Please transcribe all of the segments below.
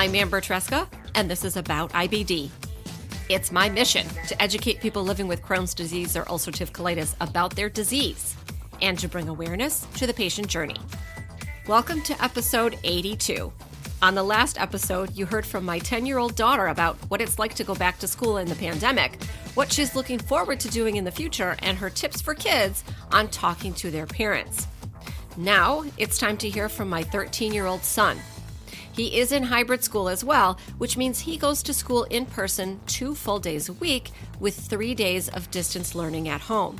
I'm Amber Tresca, and this is About IBD. It's my mission to educate people living with Crohn's disease or ulcerative colitis about their disease and to bring awareness to the patient journey. Welcome to episode 82. On the last episode, you heard from my 10-year-old daughter about what it's like to go back to school in the pandemic, what she's looking forward to doing in the future, and her tips for kids on talking to their parents. Now, it's time to hear from my 13-year-old son. He is in hybrid school as well, which means he goes to school in person 2 full days a week with 3 days of distance learning at home.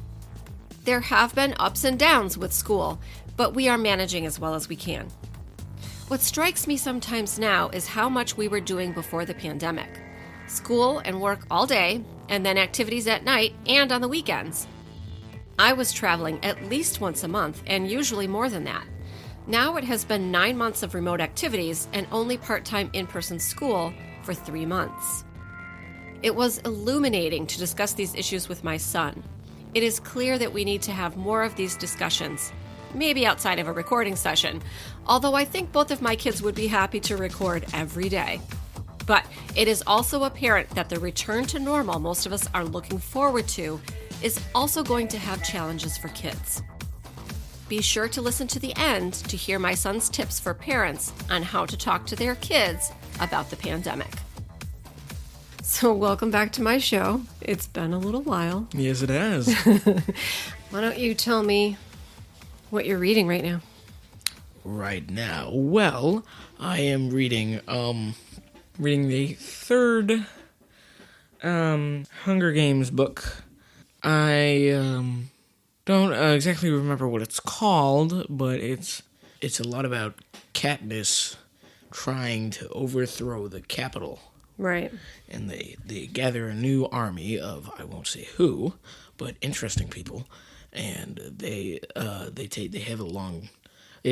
There have been ups and downs with school, but we are managing as well as we can. What strikes me sometimes now is how much we were doing before the pandemic. School and work all day, and then activities at night and on the weekends. I was traveling at least once a month, and usually more than that. Now it has been 9 months of remote activities and only part-time in-person school for 3 months. It was illuminating to discuss these issues with my son. It is clear that we need to have more of these discussions, maybe outside of a recording session, although I think both of my kids would be happy to record every day. But it is also apparent that the return to normal most of us are looking forward to is also going to have challenges for kids. Be sure to listen to the end to hear my son's tips for parents on how to talk to their kids about the pandemic. So welcome back to my show. It's been a little while. Yes, it has. Why don't you tell me what you're reading right now? Right now, well, I am reading the third Hunger Games book. I don't exactly remember what it's called, but it's a lot about Katniss trying to overthrow the Capitol. Right. And they gather a new army of, I won't say who, but interesting people. And they have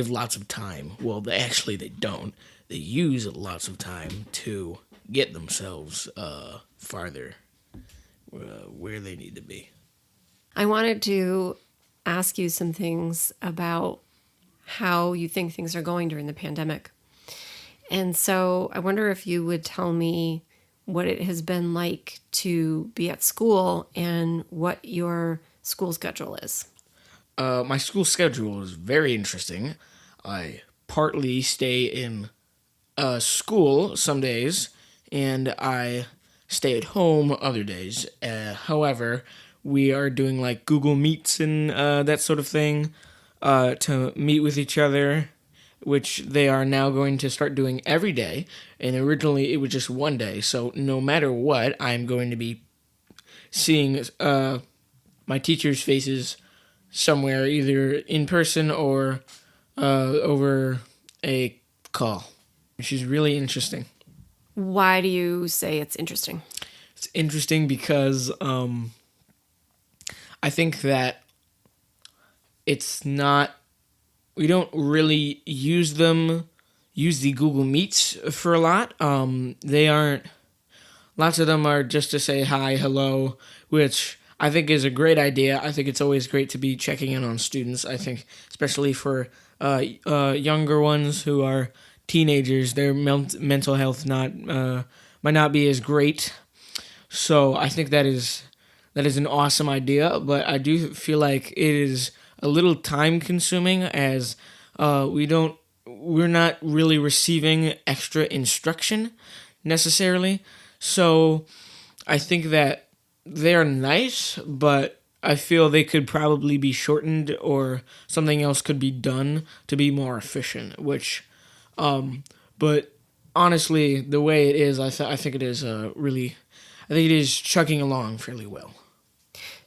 lots of time. Well, they don't. They use lots of time to get themselves farther where they need to be. I wanted to ask you some things about how you think things are going during the pandemic. And so I wonder if you would tell me what it has been like to be at school and what your school schedule is. My school schedule is very interesting. I partly stay in school some days, and I stay at home other days. However, we are doing like Google Meets and that sort of thing to meet with each other, which they are now going to start doing every day. And originally it was just one day. So no matter what, I'm going to be seeing my teachers' faces somewhere, either in person or over a call, which is really interesting. Why do you say it's interesting? It's interesting because I think that we don't really use the Google Meets for a lot. Lots of them are just to say hi, hello, which I think is a great idea. I think it's always great to be checking in on students. I think especially for younger ones who are teenagers, their mental health might not be as great. So I think that is an awesome idea, but I do feel like it is a little time consuming as we're not really receiving extra instruction necessarily. So I think that they're nice, but I feel they could probably be shortened or something else could be done to be more efficient, but honestly, the way it is, I think it is chugging along fairly well.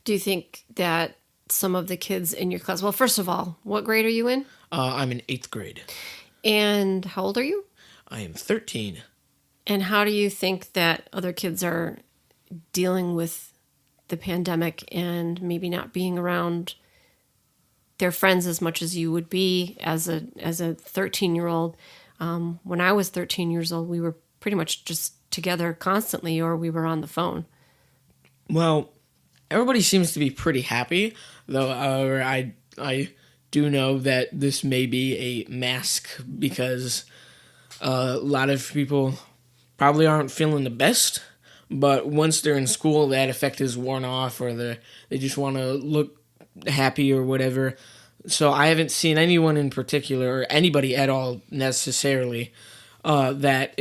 Do you think that some of the kids in your class, well, first of all, what grade are you in? I'm in 8th grade. And how old are you? I am 13. And how do you think that other kids are dealing with the pandemic and maybe not being around their friends as much as you would be as a 13-year-old? When I was 13 years old, we were pretty much just together constantly, or we were on the phone. Well, everybody seems to be pretty happy, though I do know that this may be a mask because a lot of people probably aren't feeling the best, but once they're in school, that effect is worn off, or they just want to look happy or whatever. So I haven't seen anyone in particular, or anybody at all necessarily, that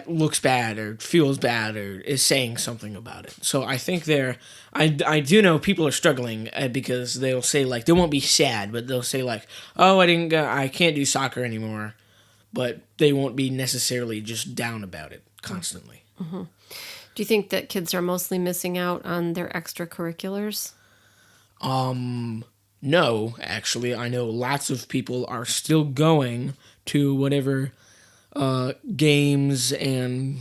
looks bad or feels bad or is saying something about it. So I think I do know people are struggling because they'll say, like, they won't be sad, but they'll say, like, oh, I can't do soccer anymore, but they won't be necessarily just down about it constantly. Mm-hmm. Do you think that kids are mostly missing out on their extracurriculars? No, actually, I know lots of people are still going to whatever games and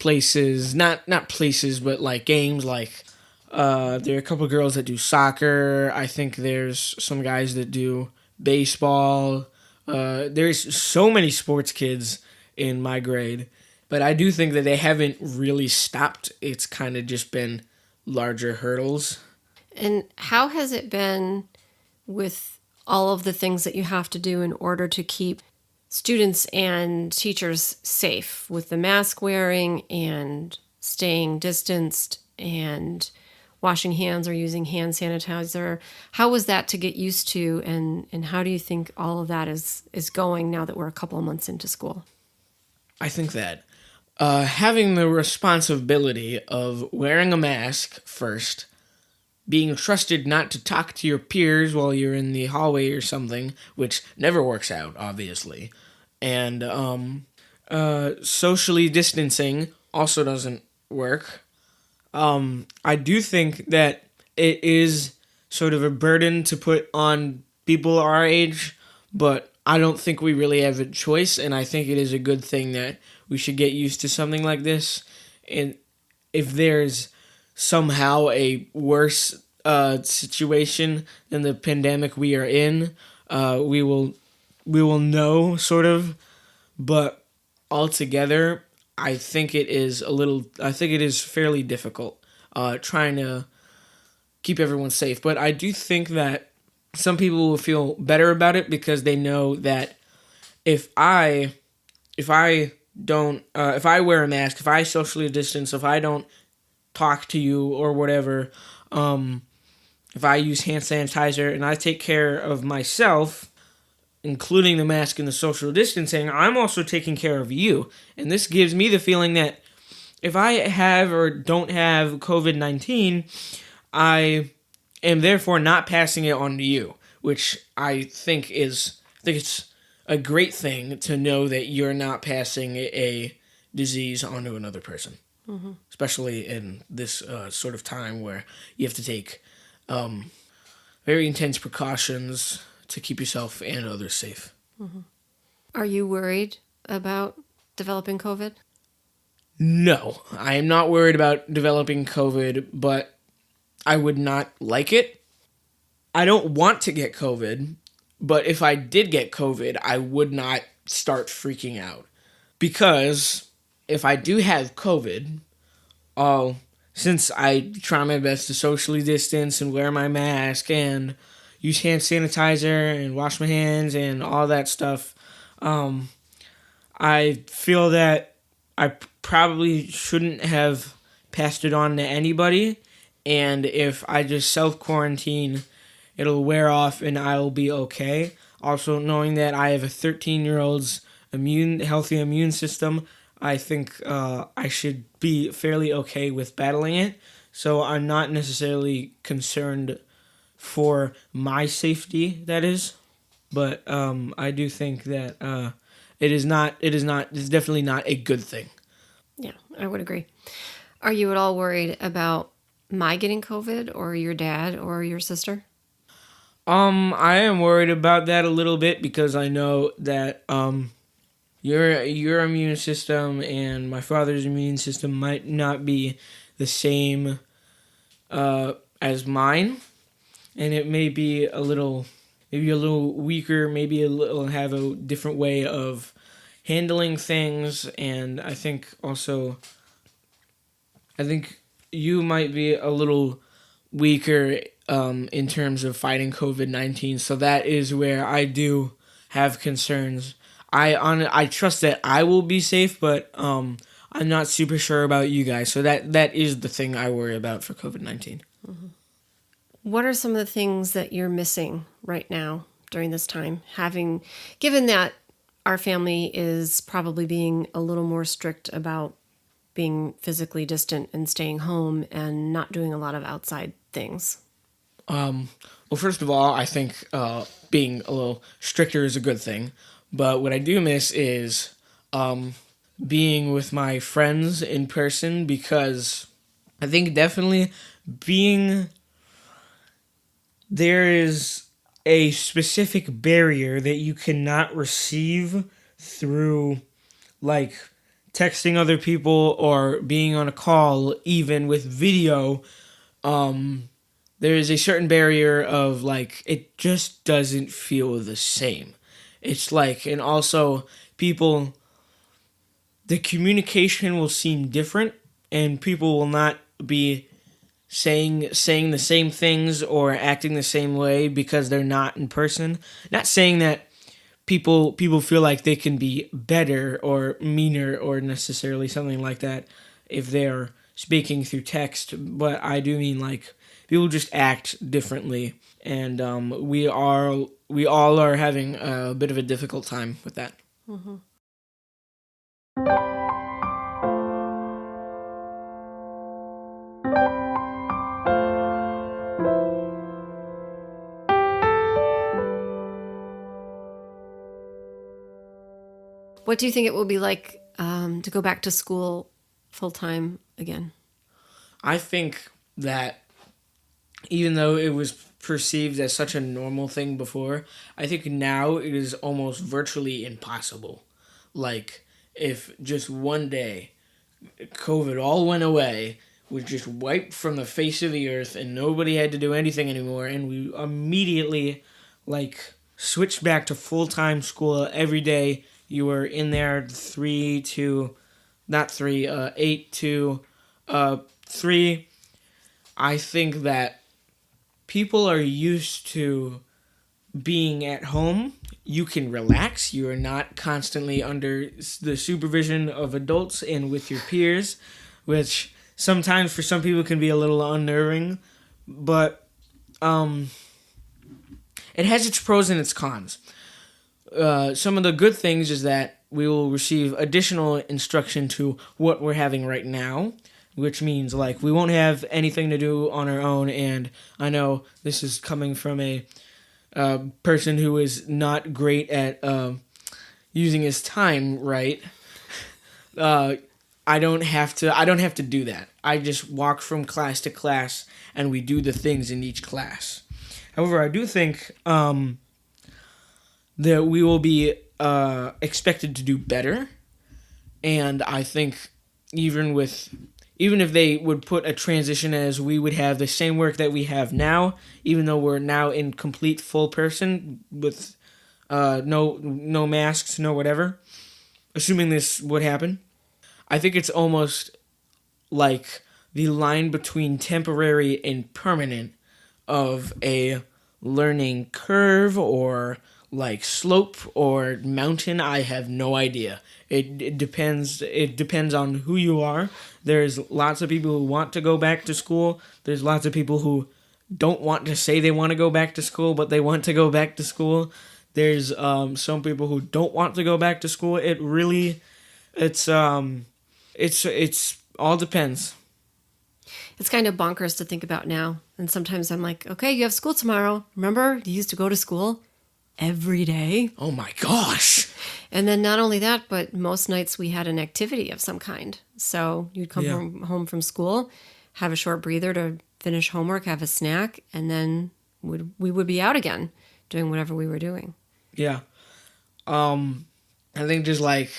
places, not places, but like games. Like there are a couple girls that do soccer. I think there's some guys that do baseball. There's so many sports kids in my grade, but I do think that they haven't really stopped. It's kind of just been larger hurdles. And how has it been with all of the things that you have to do in order to keep students and teachers safe, with the mask wearing and staying distanced and washing hands or using hand sanitizer? How was that to get used to, and how do you think all of that is going now that we're a couple of months into school? I think that having the responsibility of wearing a mask first, being trusted not to talk to your peers while you're in the hallway or something, which never works out, obviously, and socially distancing also doesn't work. I do think that it is sort of a burden to put on people our age, but I don't think we really have a choice, and I think it is a good thing that we should get used to something like this. And if there's somehow a worse situation than the pandemic we are in, we will know, sort of. But altogether, I think it is fairly difficult trying to keep everyone safe. But I do think that some people will feel better about it because they know that if I wear a mask, if I socially distance, if I don't talk to you or whatever, if I use hand sanitizer and I take care of myself, including the mask and the social distancing, I'm also taking care of you. And this gives me the feeling that if I have or don't have COVID-19, I am therefore not passing it on to you, which I think it's a great thing to know that you're not passing a disease onto another person. Mm-hmm. Especially in this sort of time where you have to take very intense precautions to keep yourself and others safe. Mm-hmm. Are you worried about developing COVID? No, I am not worried about developing COVID, but I would not like it. I don't want to get COVID, but if I did get COVID, I would not start freaking out. Because if I do have COVID, since I try my best to socially distance and wear my mask and use hand sanitizer and wash my hands and all that stuff, I feel that I probably shouldn't have passed it on to anybody. And if I just self-quarantine, it'll wear off and I'll be okay. Also, knowing that I have a 13-year-old's healthy immune system, I think I should be fairly okay with battling it. So I'm not necessarily concerned for my safety, that is. But I do think that it's definitely not a good thing. Yeah, I would agree. Are you at all worried about my getting COVID or your dad or your sister? I am worried about that a little bit because I know that your immune system and my father's immune system might not be the same as mine, and it may be a little weaker, maybe have a different way of handling things, and I think you might be a little weaker in terms of fighting COVID-19, so that is where I do have concerns. I trust that I will be safe, but I'm not super sure about you guys. So that is the thing I worry about for COVID-19. What are some of the things that you're missing right now during this time? Given that our family is probably being a little more strict about being physically distant and staying home and not doing a lot of outside things. Well, first of all, I think being a little stricter is a good thing. But what I do miss is being with my friends in person, because I think definitely being there is a specific barrier that you cannot receive through like texting other people or being on a call, even with video. There is a certain barrier of like it just doesn't feel the same. It's like, and also people, the communication will seem different, and people will not be saying the same things or acting the same way because they're not in person. Not saying that people feel like they can be better or meaner or necessarily something like that if they're speaking through text, but I do mean like people just act differently, and we all are having a bit of a difficult time with that. Mm-hmm. What do you think it will be like to go back to school full time again? I think that even though it was perceived as such a normal thing before, I think now it is almost virtually impossible. Like, if just one day COVID all went away, was just wiped from the face of the earth, and nobody had to do anything anymore, and we immediately, like, switched back to full-time school every day. You were in there 8 to 3. I think that people are used to being at home. You can relax. You are not constantly under the supervision of adults and with your peers, which sometimes for some people can be a little unnerving. But it has its pros and its cons. Some of the good things is that we will receive additional instruction to what we're having right now, which means like we won't have anything to do on our own. And I know this is coming from a person who is not great at using his time right. I don't have to do that. I just walk from class to class, and we do the things in each class. However, I do think that we will be expected to do better, and I think even if they would put a transition as we would have the same work that we have now, even though we're now in complete full person with no masks, no whatever, assuming this would happen, I think it's almost like the line between temporary and permanent of a learning curve or like slope or mountain. I have no idea. It depends. It depends on who you are. There's lots of people who want to go back to school. There's lots of people who don't want to say they want to go back to school, but they want to go back to school. There's some people who don't want to go back to school. It's all depends. It's kind of bonkers to think about now. And sometimes I'm like, okay, you have school tomorrow. Remember, you used to go to school every day. Oh my gosh. And then not only that, but most nights we had an activity of some kind. So you'd come home from school, have a short breather to finish homework, have a snack, and then we would be out again doing whatever we were doing. Yeah. I think just like,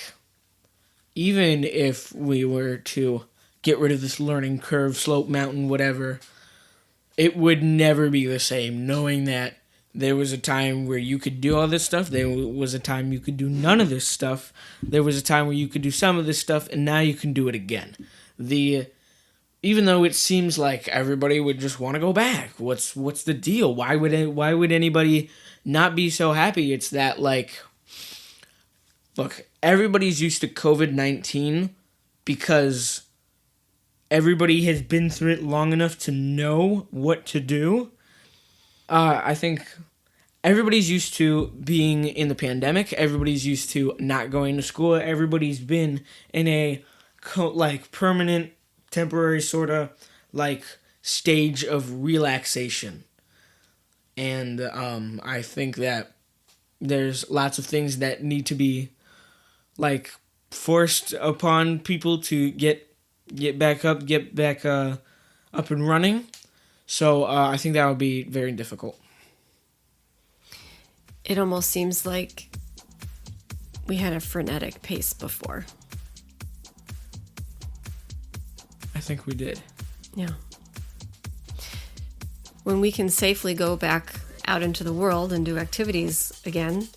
even if we were to get rid of this learning curve, slope, mountain, whatever, it would never be the same knowing that there was a time where you could do all this stuff. There was a time you could do none of this stuff. There was a time where you could do some of this stuff, and now you can do it again. Even though it seems like everybody would just want to go back, what's the deal? Why would anybody not be so happy? It's that like look, everybody's used to COVID-19 because everybody has been through it long enough to know what to do. I think everybody's used to being in the pandemic. Everybody's used to not going to school. Everybody's been in a permanent, temporary sort of stage of relaxation. And I think that there's lots of things that need to be forced upon people to get back up and running. So I think that would be very difficult. It almost seems like we had a frenetic pace before. I think we did. Yeah. When we can safely go back out into the world and do activities again,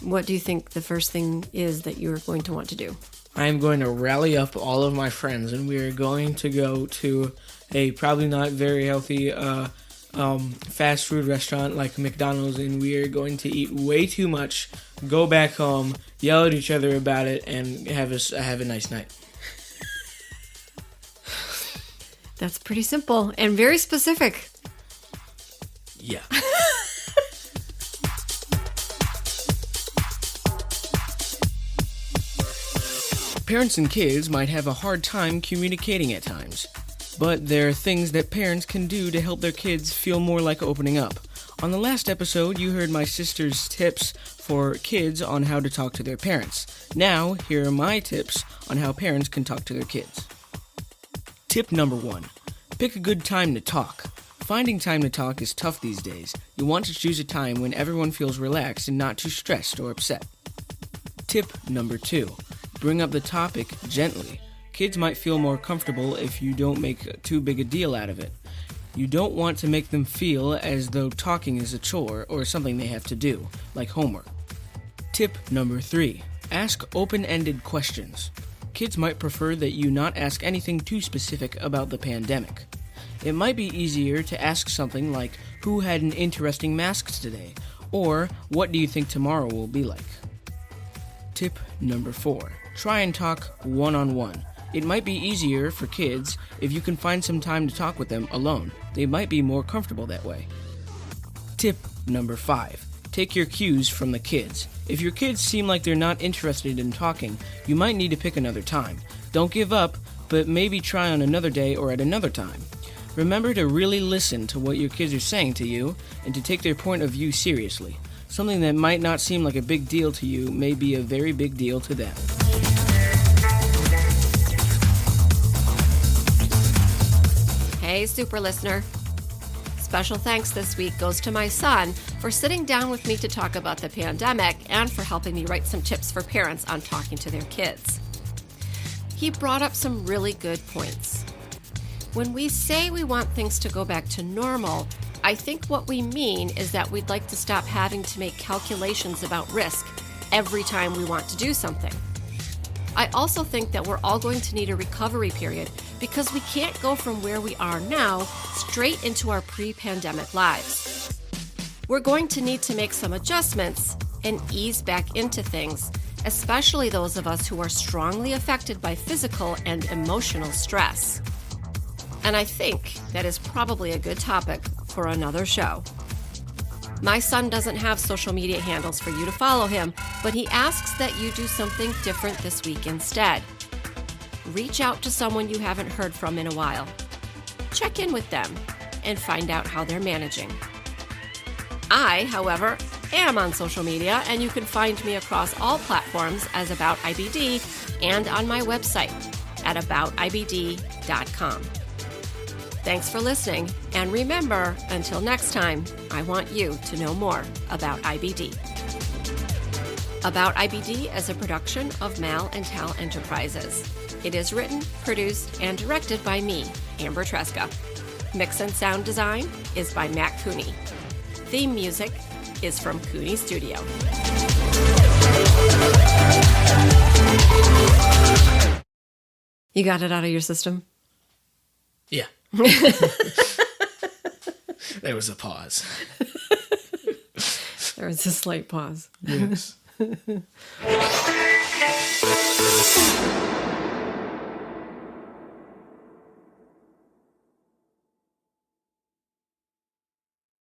what do you think the first thing is that you're going to want to do? I am going to rally up all of my friends, and we are going to go to a probably not very healthy fast food restaurant like McDonald's, and we are going to eat way too much, go back home, yell at each other about it, and have a nice night. That's pretty simple and very specific. Yeah. Parents and kids might have a hard time communicating at times, but there are things that parents can do to help their kids feel more like opening up. On the last episode, you heard my sister's tips for kids on how to talk to their parents. Now, here are my tips on how parents can talk to their kids. Tip number 1. Pick a good time to talk. Finding time to talk is tough these days. You want to choose a time when everyone feels relaxed and not too stressed or upset. Tip number 2. Bring up the topic gently. Kids might feel more comfortable if you don't make too big a deal out of it. You don't want to make them feel as though talking is a chore or something they have to do, like homework. Tip number 3. Ask open-ended questions. Kids might prefer that you not ask anything too specific about the pandemic. It might be easier to ask something like, who had an interesting mask today? Or, what do you think tomorrow will be like? Tip number 4. Try and talk one-on-one. It might be easier for kids if you can find some time to talk with them alone. They might be more comfortable that way. Tip number 5. Take your cues from the kids. If your kids seem like they're not interested in talking, you might need to pick another time. Don't give up, but maybe try on another day or at another time. Remember to really listen to what your kids are saying to you and to take their point of view seriously. Something that might not seem like a big deal to you may be a very big deal to them. Hey, super listener. Special thanks this week goes to my son for sitting down with me to talk about the pandemic and for helping me write some tips for parents on talking to their kids. He brought up some really good points. When we say we want things to go back to normal, I think what we mean is that we'd like to stop having to make calculations about risk every time we want to do something. I also think that we're all going to need a recovery period because we can't go from where we are now straight into our pre-pandemic lives. We're going to need to make some adjustments and ease back into things, especially those of us who are strongly affected by physical and emotional stress. And I think that is probably a good topic for another show. My son doesn't have social media handles for you to follow him, but he asks that you do something different this week instead. Reach out to someone you haven't heard from in a while. Check in with them and find out how they're managing. I, however, am on social media, and you can find me across all platforms as About IBD and on my website at aboutibd.com. Thanks for listening, and remember, until next time, I want you to know more about IBD. About IBD is a production of Mal and Tal Enterprises. It is written, produced, and directed by me, Amber Tresca. Mix and sound design is by Matt Cooney. Theme music is from Cooney Studio. You got it out of your system? Yeah. There was a pause. There was a slight pause. Yes.